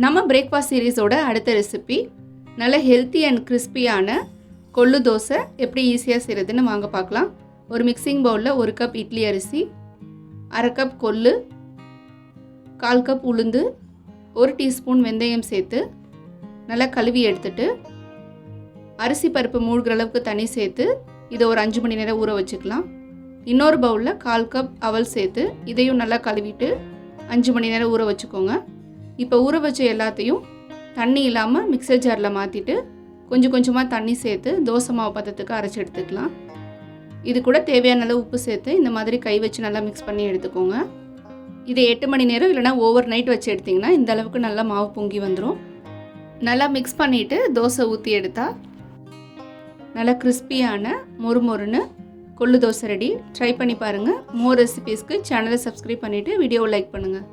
நம்ம பிரேக்ஃபாஸ்ட் சீரீஸோட அடுத்த ரெசிபி நல்ல ஹெல்த்தி அண்ட் கிறிஸ்பியான கொள்ளு தோசை எப்படி ஈஸியாக செய்கிறதுன்னு வாங்க பார்க்கலாம். ஒரு மிக்சிங் பவுலில் 1 கப் இட்லி அரிசி, 1/2 கப் கொள்ளு, 1/4 கப் உளுந்து, 1 டீஸ்பூன் வெந்தயம் சேர்த்து நல்லா கழுவி எடுத்துட்டு அரிசி பருப்பு மூழ்கிற அளவுக்கு தண்ணி சேர்த்து இதை ஒரு 5 மணி நேரம் ஊற வச்சுக்கலாம். இன்னொரு பவுலில் 1/4 கப் அவல் சேர்த்து இதையும் நல்லா கழுவிட்டு 5 மணி நேரம் ஊற வச்சுக்கோங்க. இப்போ ஊற வச்ச எல்லாத்தையும் தண்ணி இல்லாமல் மிக்சர் ஜாரில் மாற்றிட்டு கொஞ்சம் கொஞ்சமாக தண்ணி சேர்த்து தோசை மாவு பதத்துக்கு அரைச்சி எடுத்துக்கலாம். இது கூட தேவையான அளவு உப்பு சேர்த்து இந்த மாதிரி கை வச்சு நல்லா மிக்ஸ் பண்ணி எடுத்துக்கோங்க. இதை 8 மணி நேரம் இல்லைனா ஓவர் நைட் வச்சு எடுத்திங்கன்னா இந்த அளவுக்கு நல்லா மாவு பொங்கி வந்துடும். நல்லா மிக்ஸ் பண்ணிவிட்டு தோசை ஊற்றி எடுத்தால் நல்லா கிறிஸ்பியான மொறுமொறுன்னு கொள்ளு தோசை ரெடி. ட்ரை பண்ணி பாருங்கள். மோர் ரெசிபீஸ்க்கு சேனலை சப்ஸ்கிரைப் பண்ணிவிட்டு வீடியோவை லைக் பண்ணுங்கள்.